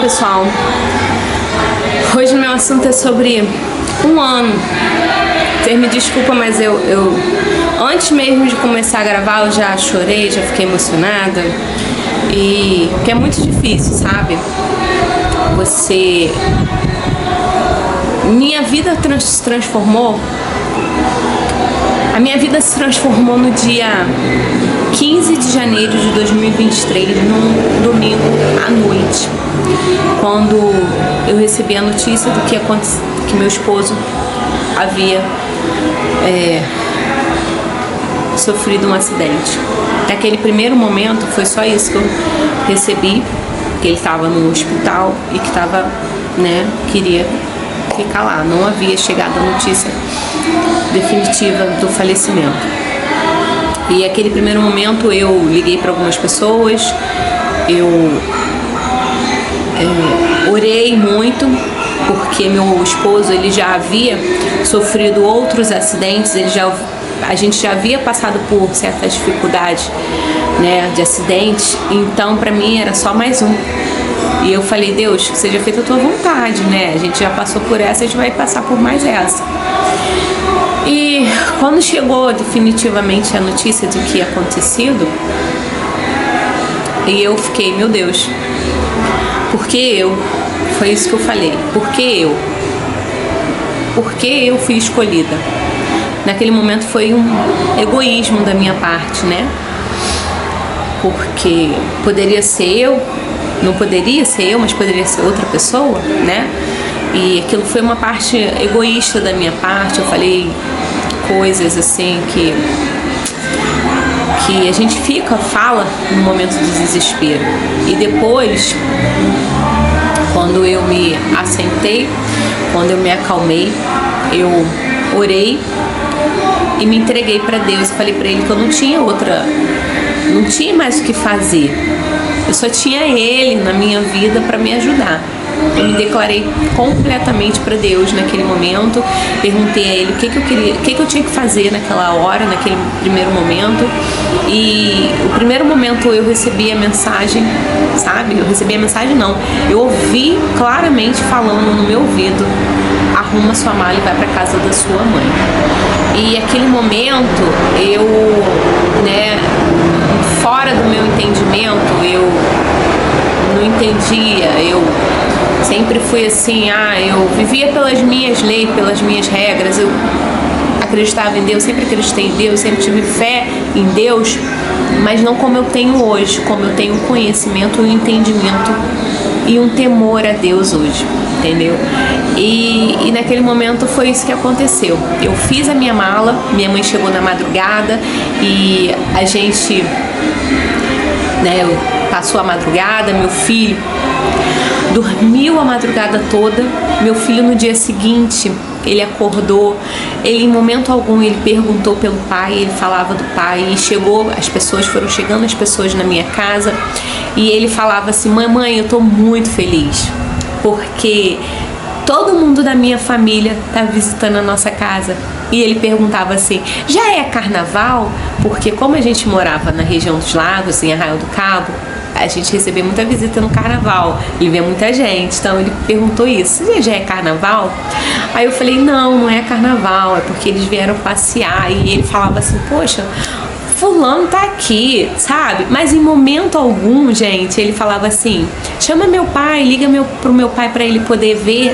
pessoal, hoje meu assunto é sobre um ano. Vocês me desculpa, mas eu antes mesmo de começar a gravar eu já chorei, já fiquei emocionada. E que é muito difícil, sabe? Minha vida se transformou. A minha vida se transformou no dia 15 de janeiro de 2023, num domingo à noite, quando eu recebi a notícia do que meu esposo havia sofrido um acidente. Naquele primeiro momento foi só isso que eu recebi, que ele estava no hospital e que queria ficar lá. Não havia chegado a notícia definitiva do falecimento. E aquele primeiro momento eu liguei para algumas pessoas, eu orei muito, porque meu esposo ele já havia sofrido outros acidentes, a gente já havia passado por certas dificuldades, de acidente, então para mim era só mais um. E eu falei, Deus, que seja feita a tua vontade, A gente já passou por essa, a gente vai passar por mais essa. E quando chegou definitivamente a notícia do que tinha acontecido, e eu fiquei, meu Deus, por que eu? Foi isso que eu falei, por que eu? Por que eu fui escolhida? Naquele momento foi um egoísmo da minha parte, Porque poderia ser eu, não poderia ser eu, mas poderia ser outra pessoa, E aquilo foi uma parte egoísta da minha parte. Eu falei coisas assim que a gente fala no momento do desespero. E depois, quando eu me assentei, quando eu me acalmei, eu orei e me entreguei para Deus. Falei para Ele que eu não tinha mais o que fazer. Eu só tinha Ele na minha vida para me ajudar. Eu me declarei completamente para Deus naquele momento. Perguntei a Ele o que eu queria, o que eu tinha que fazer naquela hora, naquele primeiro momento. E o primeiro momento eu recebi a mensagem, sabe? Eu recebi a mensagem não. Eu ouvi claramente falando no meu ouvido: arruma sua mala e vai para casa da sua mãe. E aquele momento eu, fora do meu entendimento, eu não entendia, eu sempre fui assim, eu vivia pelas minhas leis, pelas minhas regras, eu acreditava em Deus, sempre acreditei em Deus, sempre tive fé em Deus, mas não como eu tenho hoje, como eu tenho conhecimento, um entendimento e um temor a Deus hoje, entendeu? E naquele momento foi isso que aconteceu. Eu fiz a minha mala, minha mãe chegou na madrugada e a gente, passou a madrugada, meu filho dormiu a madrugada toda. Meu filho no dia seguinte, ele acordou, ele em momento algum ele perguntou pelo pai, ele falava do pai, e foram chegando as pessoas na minha casa, e ele falava assim: mãe, eu tô muito feliz, porque todo mundo da minha família tá visitando a nossa casa. E ele perguntava assim: já é carnaval? Porque como a gente morava na região dos Lagos, em Arraial do Cabo, a gente recebia muita visita no carnaval, ele via muita gente, então ele perguntou isso: já é carnaval? Aí eu falei: não é carnaval, é porque eles vieram passear. E ele falava assim: poxa, fulano tá aqui, sabe? Mas em momento algum, gente, ele falava assim: chama meu pai, liga pro meu pai para ele poder ver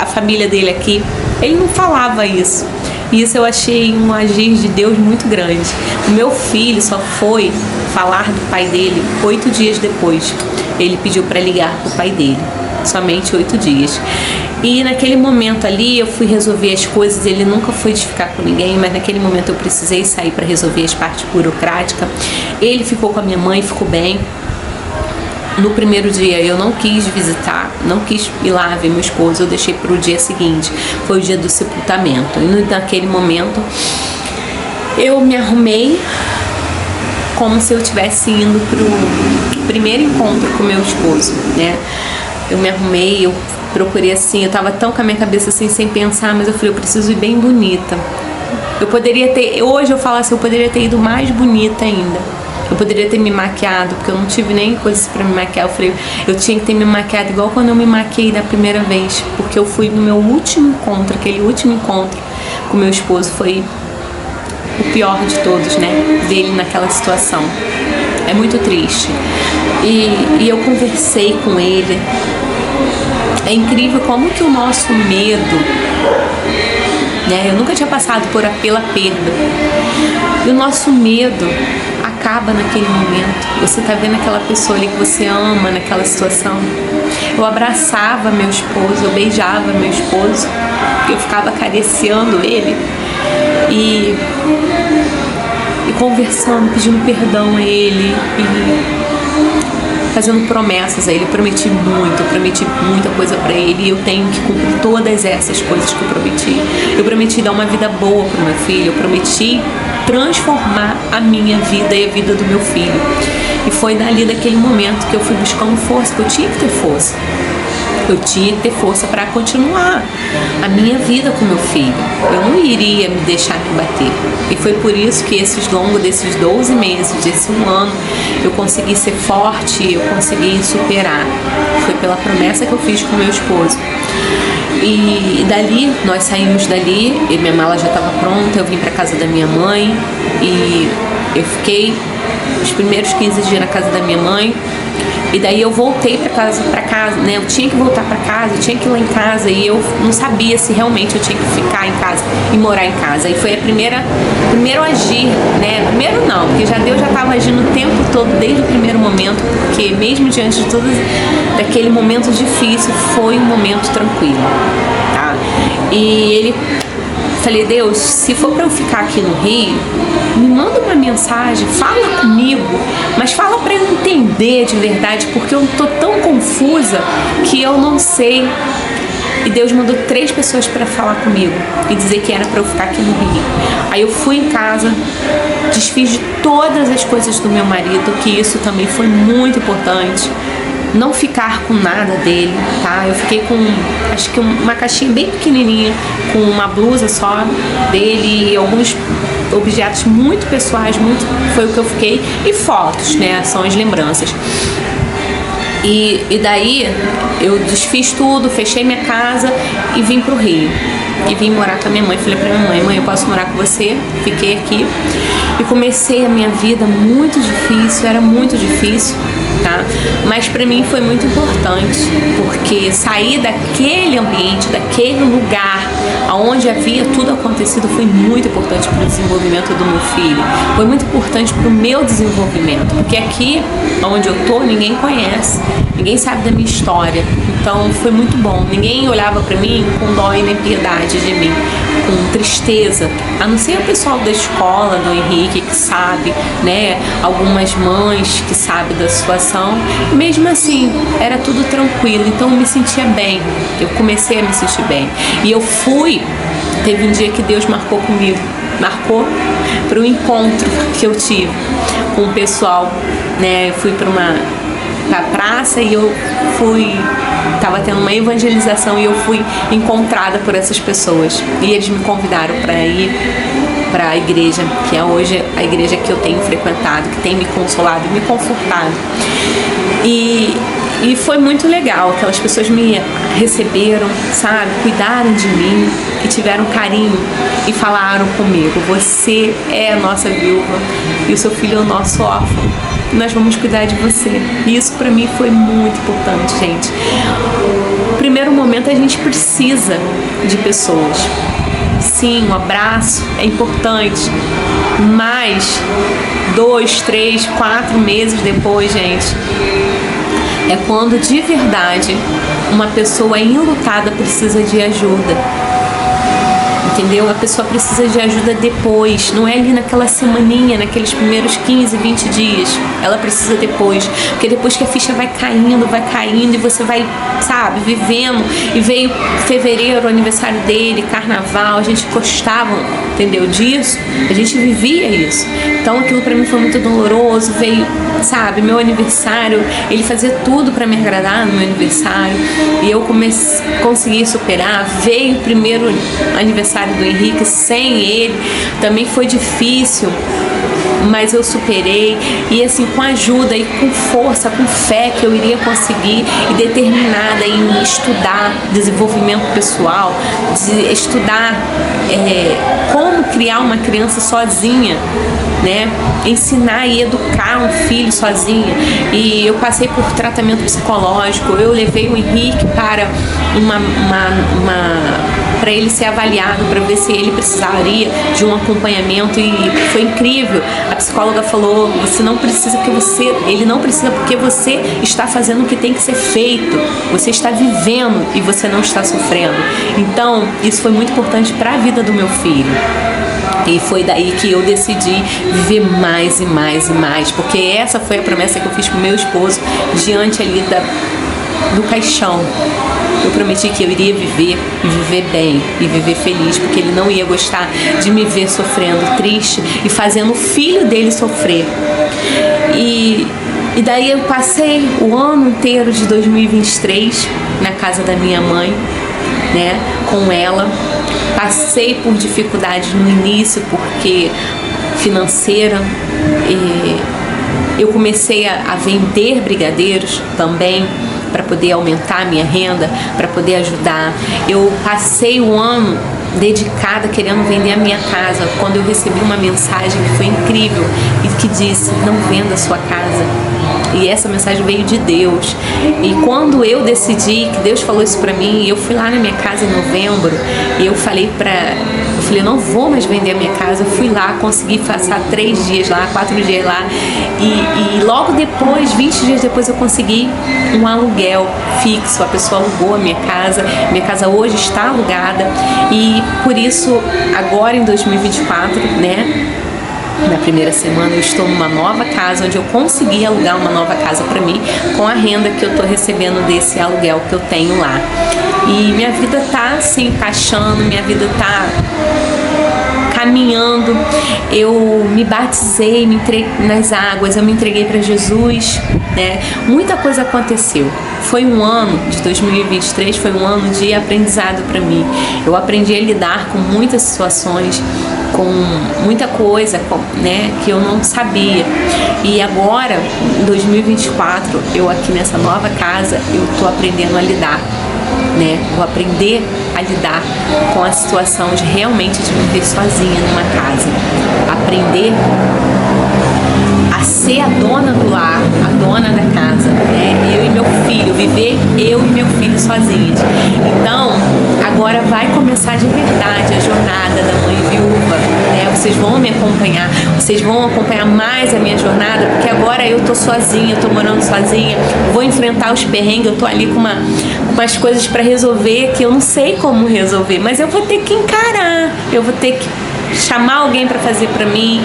a família dele aqui. Ele não falava isso. E isso eu achei um agir de Deus muito grande. O meu filho só foi falar do pai dele 8 dias depois. Ele pediu para ligar pro pai dele. Somente 8 dias. E naquele momento ali eu fui resolver as coisas. Ele nunca foi de ficar com ninguém, mas naquele momento eu precisei sair para resolver as partes burocráticas. Ele ficou com a minha mãe, ficou bem. No primeiro dia eu não quis visitar, não quis ir lá ver meu esposo, eu deixei para o dia seguinte, foi o dia do sepultamento. E naquele momento eu me arrumei como se eu estivesse indo pro primeiro encontro com meu esposo, Eu me arrumei, eu procurei assim, eu tava tão com a minha cabeça assim, sem pensar, mas eu falei: eu preciso ir bem bonita. Eu poderia ter, hoje eu falo assim, eu poderia ter ido mais bonita ainda. Eu poderia ter me maquiado, porque eu não tive nem coisas pra me maquiar. Eu falei, eu tinha que ter me maquiado igual quando eu me maquiei da primeira vez, porque eu fui no meu último encontro, aquele último encontro com meu esposo foi o pior de todos, né? Dele naquela situação. É muito triste. E eu conversei com ele. É incrível como que o nosso medo, né? Eu nunca tinha passado pela perda. E o nosso medo acaba naquele momento. Você tá vendo aquela pessoa ali que você ama naquela situação. Eu abraçava meu esposo, eu beijava meu esposo, eu ficava acariciando ele e conversando, pedindo perdão a ele e fazendo promessas a ele. Eu prometi muita coisa pra ele e eu tenho que cumprir todas essas coisas que eu prometi. Eu prometi dar uma vida boa pro meu filho, eu prometi transformar a minha vida e a vida do meu filho. E foi dali, daquele momento, que eu fui buscando força, que eu tinha que ter força. Eu tinha que ter força para continuar a minha vida com meu filho. Eu não iria me deixar me bater. E foi por isso que longo desses 12 meses, desse 1 ano, eu consegui ser forte, eu consegui superar. Foi pela promessa que eu fiz com meu esposo. E dali, nós saímos dali, e minha mala já estava pronta, eu vim para casa da minha mãe e eu fiquei os primeiros 15 dias na casa da minha mãe. E daí eu voltei pra casa, né? Eu tinha que voltar pra casa, eu tinha que ir lá em casa e eu não sabia se realmente eu tinha que ficar em casa e morar em casa. E foi primeiro agir, né? Primeiro não, porque Deus já estava agindo o tempo todo, desde o primeiro momento, porque mesmo diante de todo daquele momento difícil, foi um momento tranquilo, tá? E falei, Deus, se for para eu ficar aqui no Rio, me manda uma mensagem, fala comigo, mas fala para eu entender de verdade, porque eu tô tão confusa que eu não sei. E Deus mandou 3 pessoas para falar comigo e dizer que era para eu ficar aqui no Rio. Aí eu fui em casa, desfiz de todas as coisas do meu marido, que isso também foi muito importante. Não ficar com nada dele, tá? Eu fiquei com, acho que uma caixinha bem pequenininha, com uma blusa só dele e alguns objetos muito pessoais, foi o que eu fiquei, e fotos, né? São as lembranças. E daí eu desfiz tudo, fechei minha casa e vim pro Rio. E vim morar com a minha mãe. Falei pra minha mãe, mãe, eu posso morar com você? Fiquei aqui. E comecei a minha vida muito difícil, era muito difícil, tá? Mas pra mim foi muito importante, porque sair daquele ambiente, daquele lugar onde havia tudo acontecido, foi muito importante para o desenvolvimento do meu filho. Foi muito importante para o meu desenvolvimento, porque aqui onde eu tô, ninguém conhece, ninguém sabe da minha história. Então foi muito bom. Ninguém olhava para mim com dó e nem piedade de mim, com tristeza, a não ser o pessoal da escola do Henrique, que sabe, né? Algumas mães que sabem da situação. E mesmo assim, era tudo tranquilo. Então eu me sentia bem. Eu comecei a me sentir bem. E eu fui. Teve um dia que Deus marcou comigo. Marcou para um encontro que eu tive com o pessoal, né? Eu fui pra praça e eu tava tendo uma evangelização e eu fui encontrada por essas pessoas. E eles me convidaram para ir para a igreja, que é hoje a igreja que eu tenho frequentado, que tem me consolado e me confortado. E foi muito legal, aquelas pessoas me receberam, sabe, cuidaram de mim e tiveram carinho e falaram comigo, você é a nossa viúva e o seu filho é o nosso órfão, nós vamos cuidar de você. E isso pra mim foi muito importante, gente. No primeiro momento a gente precisa de pessoas. Sim, um abraço é importante, mas 2, 3, 4 meses depois, gente, é quando de verdade uma pessoa enlutada precisa de ajuda. Entendeu? A pessoa precisa de ajuda depois, não é ali naquela semaninha, naqueles primeiros 15, 20 dias. Ela precisa depois, porque depois que a ficha vai caindo e você vai, sabe, vivendo. E veio fevereiro, o aniversário dele, carnaval, a gente gostava, entendeu, disso, a gente vivia isso. Então aquilo pra mim foi muito doloroso. Veio, sabe, meu aniversário, ele fazia tudo pra me agradar no meu aniversário e eu consegui superar. Veio o primeiro aniversário do Henrique sem ele, também foi difícil, mas eu superei, e assim, com ajuda e com força, com fé que eu iria conseguir, e determinada em estudar desenvolvimento pessoal, de estudar como criar uma criança sozinha, né? Ensinar e educar um filho sozinha. E eu passei por tratamento psicológico, eu levei o Henrique para para ele ser avaliado, para ver se ele precisaria de um acompanhamento, e foi incrível. A psicóloga falou: você não precisa, ele não precisa, porque você está fazendo o que tem que ser feito, você está vivendo e você não está sofrendo. Então isso foi muito importante para a vida do meu filho. E foi daí que eu decidi viver mais e mais e mais, porque essa foi a promessa que eu fiz pro meu esposo diante ali do caixão. Eu prometi que eu iria viver e viver bem e viver feliz, porque ele não ia gostar de me ver sofrendo, triste e fazendo o filho dele sofrer. E daí eu passei o ano inteiro de 2023 na casa da minha mãe, né, com ela. Passei por dificuldades no início, porque financeira, eu comecei a vender brigadeiros também, para poder aumentar a minha renda, para poder ajudar. Eu passei o ano dedicada querendo vender a minha casa, quando eu recebi uma mensagem que foi incrível e que disse: não venda a sua casa. E essa mensagem veio de Deus. E quando eu decidi, que Deus falou isso pra mim, eu fui lá na minha casa em novembro e eu falei, não vou mais vender a minha casa. Eu fui lá, consegui passar 3 dias lá, 4 dias lá, e logo depois, 20 dias depois, eu consegui um aluguel fixo. A pessoa alugou a minha casa hoje está alugada, e por isso agora em 2024, né, na primeira semana, eu estou numa nova casa, onde eu consegui alugar uma nova casa para mim, com a renda que eu estou recebendo desse aluguel que eu tenho lá. E minha vida tá se encaixando, minha vida tá caminhando. Eu me batizei, me entreguei nas águas, eu me entreguei para Jesus, né? Muita coisa aconteceu. Foi um ano de 2023, foi um ano de aprendizado para mim. Eu aprendi a lidar com muitas situações, com muita coisa, né, que eu não sabia. E agora, em 2024, eu aqui nessa nova casa, eu tô aprendendo a lidar, né? Vou aprender a lidar com a situação de realmente de viver sozinha numa casa. Aprender a ser a dona do lar, a dona da casa, né? Eu e meu filho, viver eu e meu filho sozinhos. Então, agora vai começar de verdade a jornada da mãe viúva, né? Vocês vão me acompanhar, vocês vão acompanhar mais a minha jornada, porque agora eu tô sozinha, eu tô morando sozinha, vou enfrentar os perrengues, eu tô ali com umas coisas para resolver que eu não sei como resolver, mas eu vou ter que encarar, eu vou ter que chamar alguém para fazer para mim,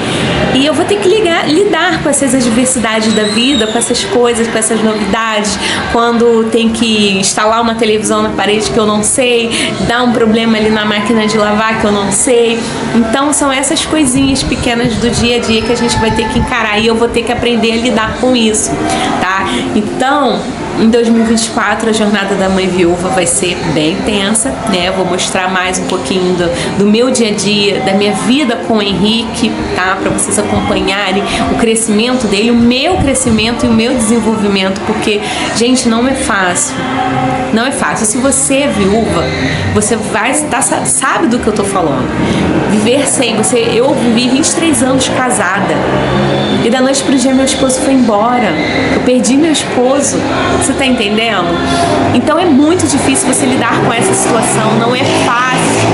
e eu vou ter que lidar com essas adversidades da vida, com essas coisas, com essas novidades. Quando tem que instalar uma televisão na parede que eu não sei, dar um problema ali na máquina de lavar que eu não sei. Então são essas coisinhas pequenas do dia a dia que a gente vai ter que encarar, e eu vou ter que aprender a lidar com isso, tá? Então, em 2024, a jornada da mãe viúva vai ser bem intensa, né? Eu vou mostrar mais um pouquinho do meu dia a dia, da minha vida com o Henrique, tá? Para vocês acompanharem o crescimento dele, o meu crescimento e o meu desenvolvimento, porque, gente, não é fácil. Não é fácil. Se você é viúva, você sabe do que eu tô falando. Viver sem eu vivi 23 anos casada, e da noite pro dia meu esposo foi embora. Eu perdi meu esposo. Você tá entendendo? Então é muito difícil você lidar com essa situação, não é fácil.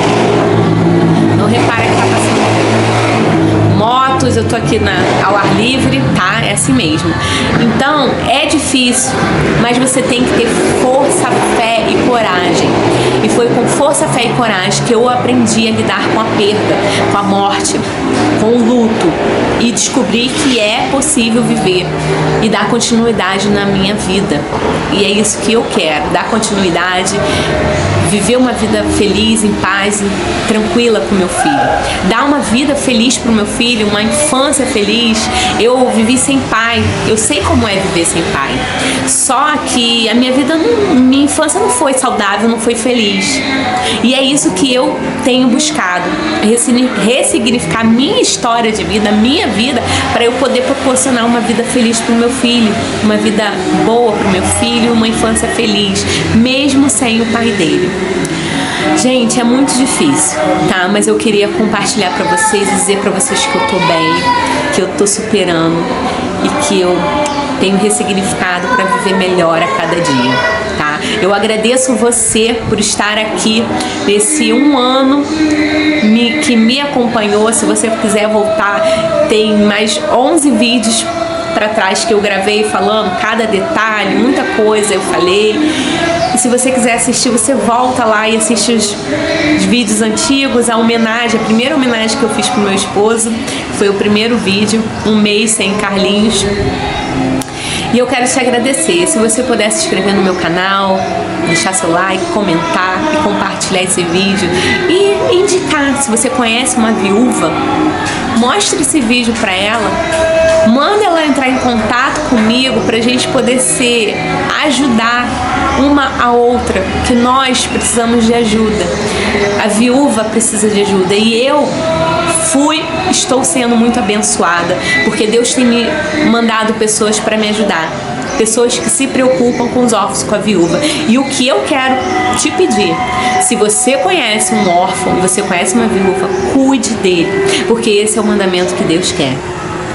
Não repara que tá passando motos, eu tô aqui ao ar livre, tá? É assim mesmo. Então, é difícil, mas você tem que ter força, fé e coragem. E foi com força, fé e coragem que eu aprendi a lidar com a perda, com a morte, com o luto, e descobri que é possível viver e dar continuidade na minha vida. E é isso que eu quero, dar continuidade, viver uma vida feliz, em paz, tranquila com meu filho. Dar uma vida feliz pro meu filho, uma infância feliz. Eu vivi sem pai, eu sei como é viver sem pai. Só que a minha vida, minha infância não foi saudável, não foi feliz. E é isso que eu tenho buscado, ressignificar minha história de vida, minha vida, para eu poder proporcionar uma vida feliz para o meu filho, uma vida boa para o meu filho, uma infância feliz, mesmo sem o pai dele. Gente, é muito difícil, tá? Mas eu queria compartilhar pra vocês, dizer pra vocês que eu tô bem, que eu tô superando e que eu tenho ressignificado pra viver melhor a cada dia, tá? Eu agradeço você por estar aqui nesse 1 ano que me acompanhou. Se você quiser voltar, tem mais 11 vídeos para trás que eu gravei falando cada detalhe, muita coisa eu falei. E se você quiser assistir, você volta lá e assiste os vídeos antigos, a homenagem, a primeira homenagem que eu fiz pro meu esposo, foi o primeiro vídeo, 1 mês sem Carlinhos. E eu quero te agradecer. Se você puder se inscrever no meu canal, deixar seu like, comentar e compartilhar esse vídeo e indicar. Se você conhece uma viúva, mostre esse vídeo para ela, manda ela entrar em contato comigo pra gente poder se ajudar uma a outra, que nós precisamos de ajuda. A viúva precisa de ajuda e eu estou sendo muito abençoada, porque Deus tem me mandado pessoas para me ajudar, pessoas que se preocupam com os órfãos, com a viúva. E o que eu quero te pedir, se você conhece um órfão, você conhece uma viúva, cuide dele, porque esse é o mandamento que Deus quer,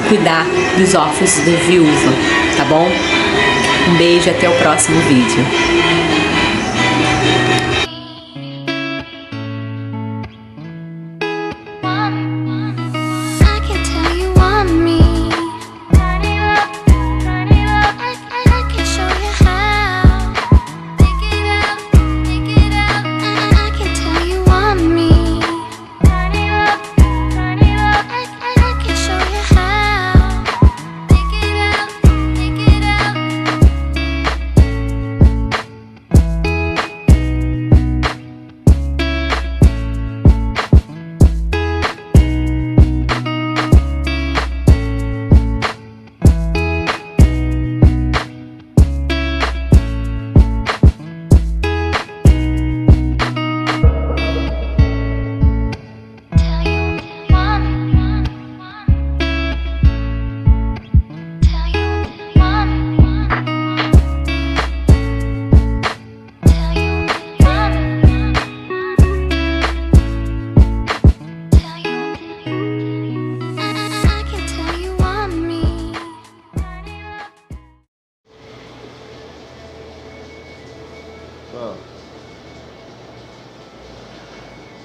cuidar dos órfãos da viúva, tá bom? Um beijo, até o próximo vídeo.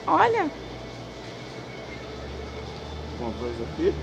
Olha. Uma coisa aqui.